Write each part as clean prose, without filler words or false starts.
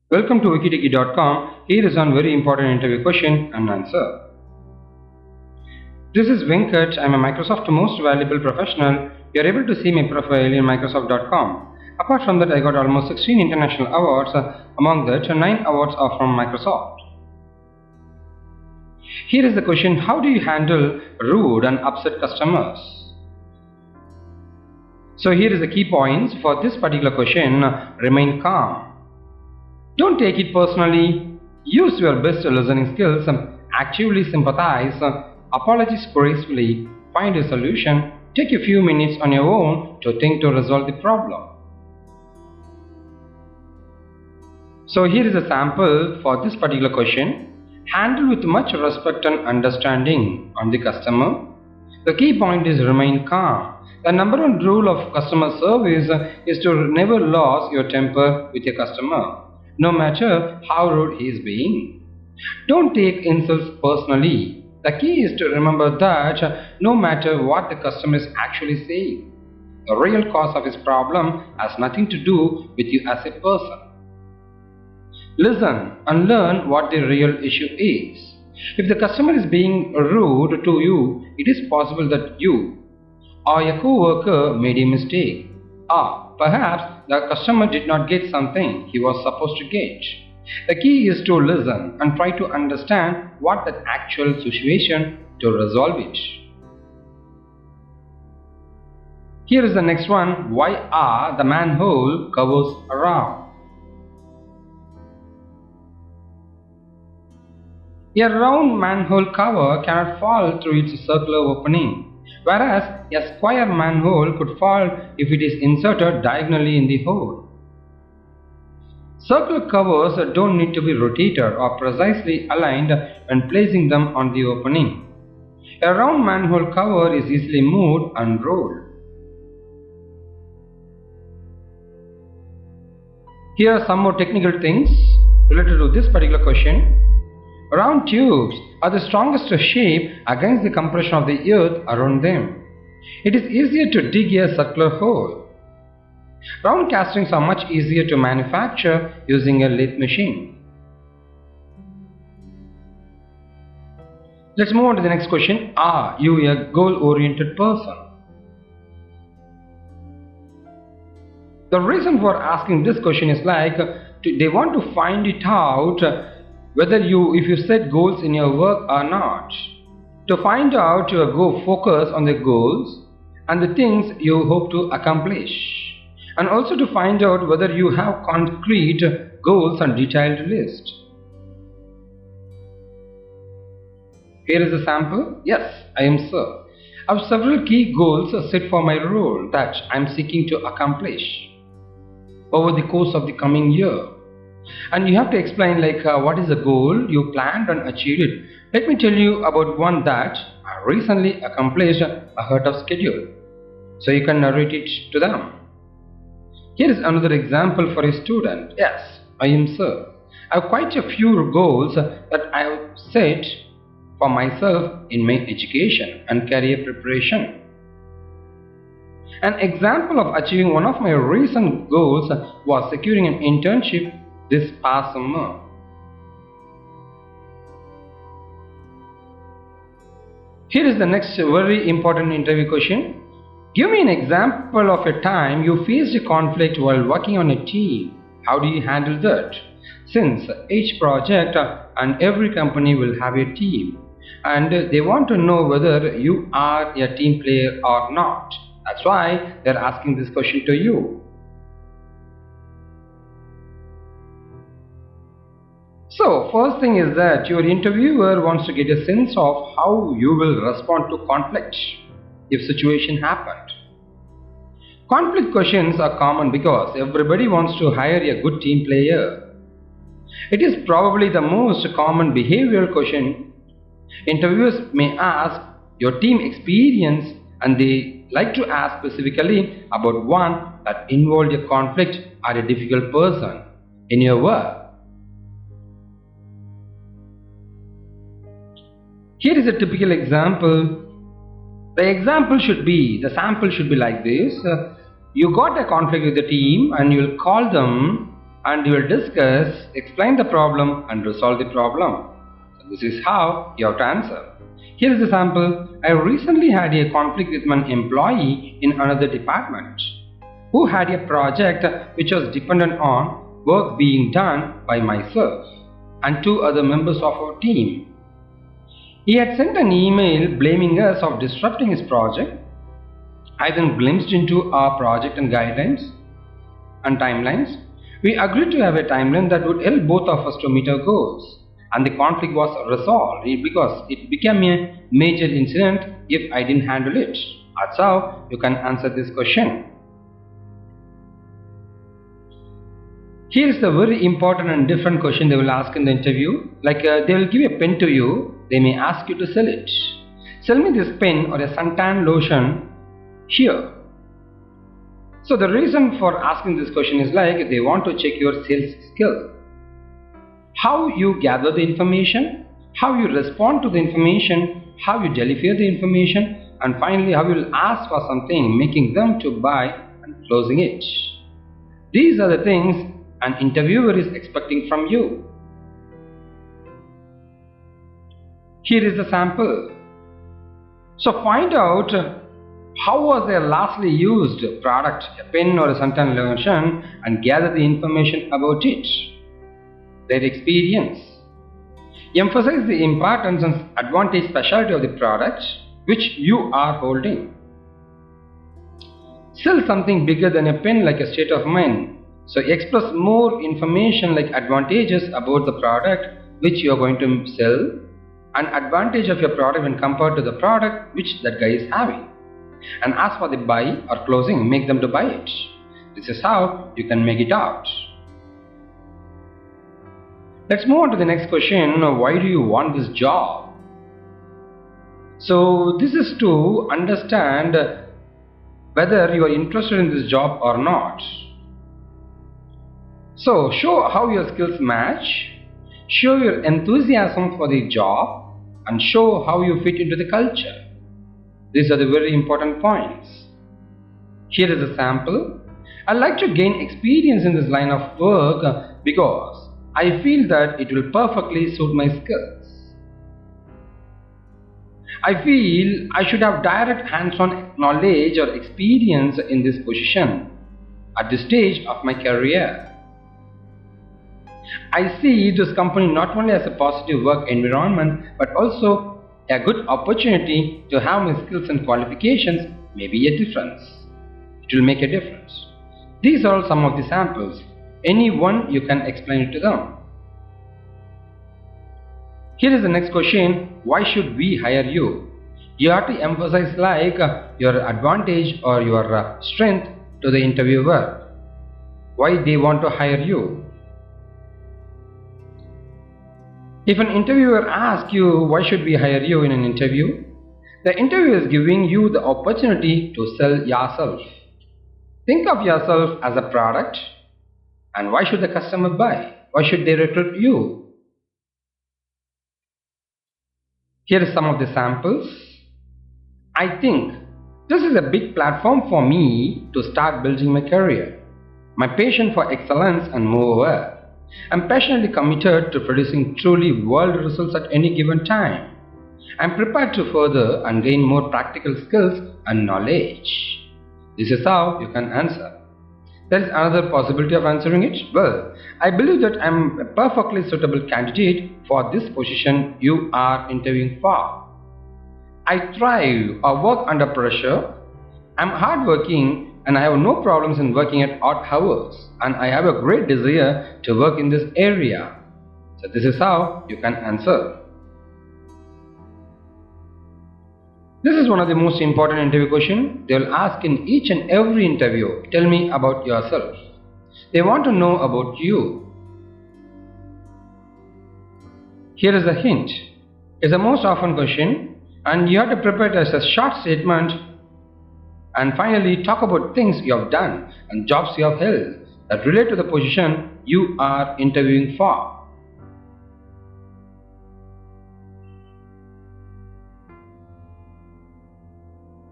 Welcome to wikitiki.com. Here is one very important interview question and answer. This is Venkat. I'm a Microsoft Most Valuable Professional. You are able to see my profile in Microsoft.com. Apart from that, I got almost 16 international awards. Among that, 9 awards are from Microsoft. Here is the question: how do you handle rude and upset customers? So here is the key points for this particular question. Remain calm. Don't take it personally. Use your best listening skills. Actively sympathize. Apologize gracefully. Find a solution. Take a few minutes on your own to think to resolve the problem. So here is a sample for this particular question. Handle with much respect and understanding on the customer. The key point is remain calm. The number one rule of customer service is to never lose your temper with your customer, no matter how rude he is being. Don't take insults personally. The key is to remember that no matter what the customer is actually saying, the real cause of his problem has nothing to do with you as a person. Listen and learn what the real issue is. If the customer is being rude to you, it is possible that you or your co-worker made a mistake, or perhaps the customer did not get something he was supposed to get. The key is to listen and try to understand what the actual situation to resolve it. Here is the next one. Why are the manhole covers round? A round manhole cover cannot fall through its circular opening, whereas a square manhole could fall if it is inserted diagonally in the hole. Circular covers don't need to be rotated or precisely aligned when placing them on the opening. A round manhole cover is easily moved and rolled. Here are some more technical things related to this particular question. Round tubes are the strongest shape against the compression of the earth around them. It is easier to dig a circular hole. Round castings are much easier to manufacture using a lathe machine. Let's move on to the next question. Are you a goal-oriented person? The reason for asking this question is they want to find it out whether if you set goals in your work or not. To find out, you go focus on the goals and the things you hope to accomplish, and also to find out whether you have concrete goals and detailed list. Here is a sample. Yes, I am sir. I have several key goals set for my role that I am seeking to accomplish over the course of the coming year. And you have to explain what is the goal you planned and achieved it. Let me tell you about one that I recently accomplished ahead of schedule, so you can narrate it to them. Here is another example for a student. Yes, I am sir. I have quite a few goals that I have set for myself in my education and career preparation. An example of achieving one of my recent goals was securing an internship this past summer. Here is the next very important interview question. Give me an example of a time you faced a conflict while working on a team. How do you handle that? Since each project and every company will have a team, and they want to know whether you are a team player or not. That's why they're asking this question to you. So first thing is that your interviewer wants to get a sense of how you will respond to conflict if situation happened. Conflict questions are common because everybody wants to hire a good team player. It is probably the most common behavioral question interviewers may ask your team experience, and they like to ask specifically about one that involved a conflict or a difficult person in your work. Here is a typical example. The sample should be like this. You got a conflict with the team and you'll call them and you will discuss, explain the problem and resolve the problem. So this is how you have to answer. Here is a sample. I recently had a conflict with an employee in another department who had a project which was dependent on work being done by myself and two other members of our team. He had sent an email blaming us of disrupting his project. I then glimpsed into our project and guidelines and timelines. We agreed to have a timeline that would help both of us to meet our goals, and the conflict was resolved because it became a major incident if I didn't handle it. That's how you can answer this question. Here is the very important and different question they will ask in the interview. Like they will give a pen to you. They may ask you to sell it. Sell me this pen or a suntan lotion here. So the reason for asking this question is like they want to check your sales skill. How you gather the information, how you respond to the information, how you deliver the information, and finally how you will ask for something, making them to buy and closing it. These are the things an interviewer is expecting from you. Here is the sample. So find out how was their lastly used product, a pen or a suntan lotion, and gather the information about it. Their experience. Emphasize the importance and advantage specialty of the product which you are holding. Sell something bigger than a pen like a state of mind. So express more information like advantages about the product which you are going to sell and advantage of your product when compared to the product which that guy is having. And ask for the buy or closing, make them to buy it. This is how you can make it out. Let's move on to the next question. Why do you want this job? So this is to understand whether you are interested in this job or not. So show how your skills match, show your enthusiasm for the job, and show how you fit into the culture. These are the very important points. Here is a sample. I'd like to gain experience in this line of work because I feel that it will perfectly suit my skills. I feel I should have direct hands-on knowledge or experience in this position at this stage of my career. I see this company not only as a positive work environment but also a good opportunity to have my skills and qualifications may be a difference. It will make a difference. These are some of the samples. Any one you can explain it to them. Here is the next question. Why should we hire you? You have to emphasize like your advantage or your strength to the interviewer. Why they want to hire you. If an interviewer asks you why should we hire you in an interview, the interviewer is giving you the opportunity to sell yourself. Think of yourself as a product and why should the customer buy? Why should they recruit you? Here are some of the samples. I think this is a big platform for me to start building my career. My passion for excellence and moreover, I'm passionately committed to producing truly world results at any given time. I'm prepared to further and gain more practical skills and knowledge. This is how you can answer. There is another possibility of answering it. Well, I believe that I'm a perfectly suitable candidate for this position you are interviewing for. I thrive or work under pressure. I'm hardworking and I have no problems in working at odd hours, and I have a great desire to work in this area. So this is how you can answer. This is one of the most important interview questions. They will ask in each and every interview, tell me about yourself. They want to know about you. Here is a hint. It's the most often question and you have to prepare it as a short statement. And finally, talk about things you have done and jobs you have held that relate to the position you are interviewing for.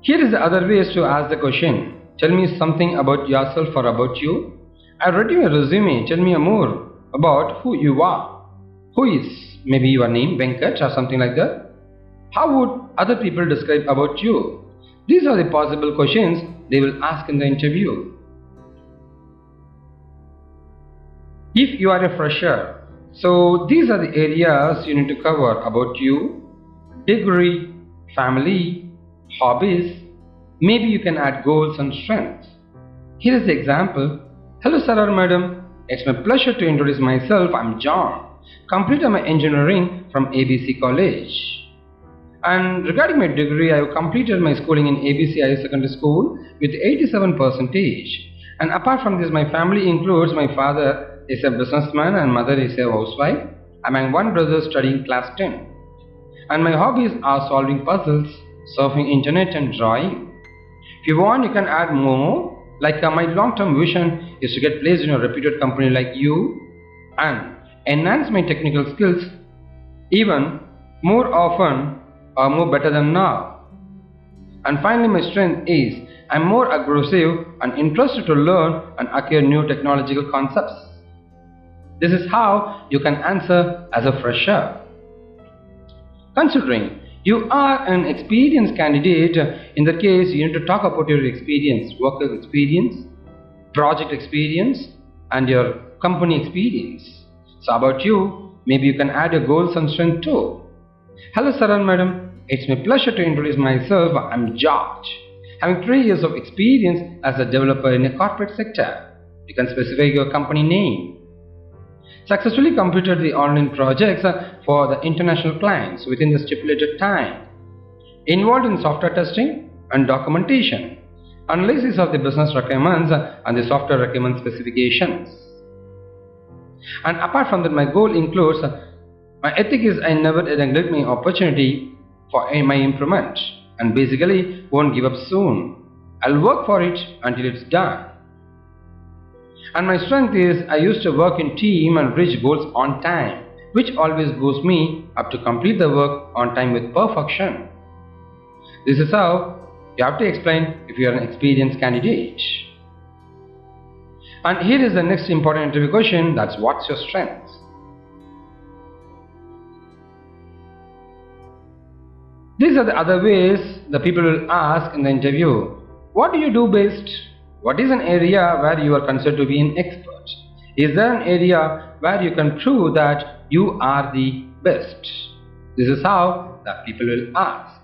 Here is the other ways to ask the question. Tell me something about yourself or about you. I read your resume. Tell me more about who you are. Who is maybe your name, Venkat, or something like that? How would other people describe about you? These are the possible questions they will ask in the interview. If you are a fresher, so these are the areas you need to cover about you: degree, family, hobbies. Maybe you can add goals and strengths. Here is the example. Hello sir or madam, it's my pleasure to introduce myself. I'm John, completed my engineering from ABC College. And regarding my degree, I have completed my schooling in ABC Higher Secondary School with 87 percentage. And apart from this, my family includes my father is a businessman and mother is a housewife. I'm one brother studying class 10. And my hobbies are solving puzzles, surfing internet and drawing. If you want, you can add more. Like my long-term vision is to get placed in a reputed company like you and enhance my technical skills even more often or more better than now. And finally, my strength is I'm more aggressive and interested to learn and acquire new technological concepts. This is how you can answer as a fresher. Considering you are an experienced candidate, in that case you need to talk about your experience, work experience, project experience and your company experience. So about you, maybe you can add your goals and strength too. Hello sir and madam, it's my pleasure to introduce myself. I'm George, having 3 years of experience as a developer in a corporate sector. You can specify your company name. Successfully completed the online projects for the international clients within the stipulated time. Involved in software testing and documentation, analysis of the business requirements and the software requirement specifications. And apart from that, my goal includes my ethic is I never neglect my opportunity for my improvement and basically won't give up soon. I'll work for it until it's done. And my strength is I used to work in team and reach goals on time, which always goes me up to complete the work on time with perfection. This is how you have to explain if you are an experienced candidate. And here is the next important interview question, that's what's your strength? These are the other ways the people will ask in the interview. What do you do best? What is an area where you are considered to be an expert? Is there an area where you can prove that you are the best? This is how the people will ask.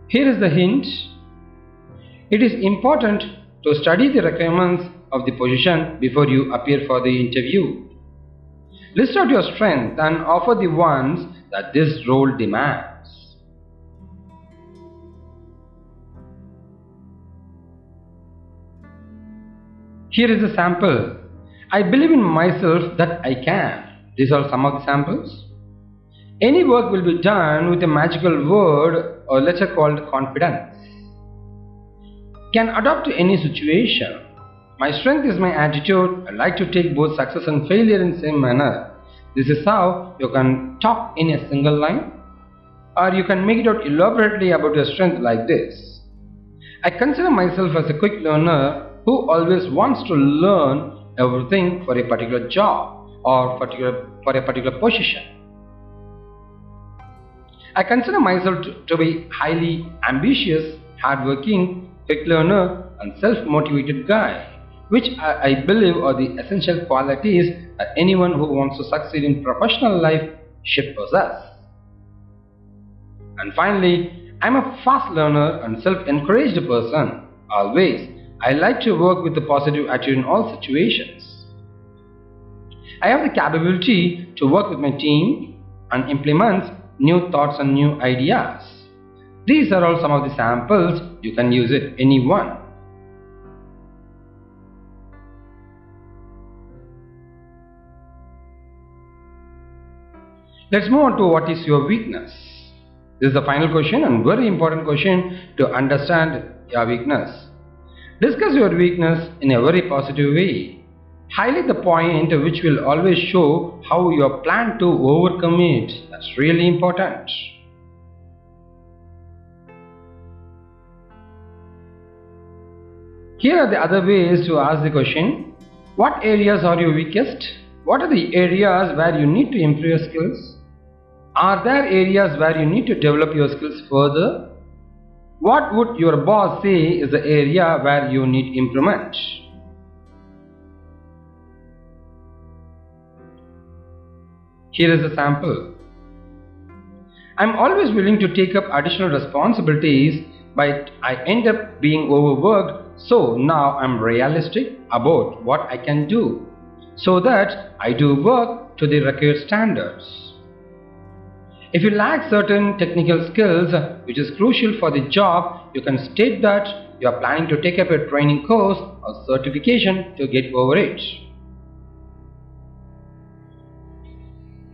Here is the hint. It is important to study the requirements of the position before you appear for the interview. List out your strengths and offer the ones that this role demands. Here is a sample. I believe in myself that I can. These are some of the samples. Any work will be done with a magical word or letter called confidence. Can adapt to any situation. My strength is my attitude. I like to take both success and failure in the same manner. This is how you can talk in a single line. Or you can make it out elaborately about your strength like this. I consider myself as a quick learner who always wants to learn everything for a particular job or for a particular position. I consider myself to be highly ambitious, hardworking, quick learner and self-motivated guy, which I believe are the essential qualities that anyone who wants to succeed in professional life should possess. And finally, I'm a fast learner and self-encouraged person. Always, I like to work with a positive attitude in all situations. I have the capability to work with my team and implement new thoughts and new ideas. These are all some of the samples. You can use it any one. Let's move on to what is your weakness. This is the final question and very important question to understand your weakness. Discuss your weakness in a very positive way. Highlight the point which will always show how you plan to overcome it. That's really important. Here are the other ways to ask the question. What areas are you weakest? What are the areas where you need to improve your skills? Are there areas where you need to develop your skills further? What would your boss say is the area where you need improvement? Here is a sample. I'm always willing to take up additional responsibilities, but I end up being overworked, so now I'm realistic about what I can do so that I do work to the required standards. If you lack certain technical skills which is crucial for the job, you can state that you are planning to take up a training course or certification to get over it.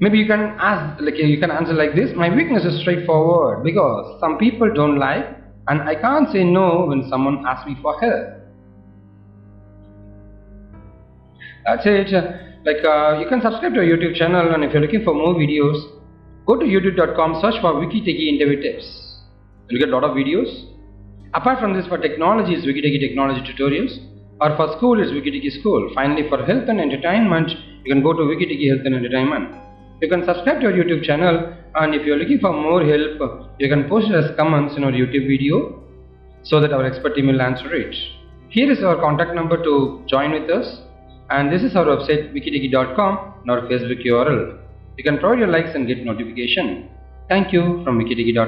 Maybe you can answer like this. My weakness is straightforward because some people don't like and I can't say no when someone asks me for help. That's it. You can subscribe to our YouTube channel, and if you're looking for more videos, go to youtube.com, search for WikiTechie interview tips. You'll get a lot of videos. Apart from this, for technology is WikiTechie technology tutorials, or for school is WikiTechie school. Finally, for health and entertainment, you can go to WikiTechie health and entertainment. You can subscribe to our YouTube channel, and if you're looking for more help, you can post it as comments in our YouTube video so that our expert team will answer it. Here is our contact number to join with us, and this is our website wikitechie.com and our Facebook URL. You can provide your likes and get notification. Thank you from wikitechie.com.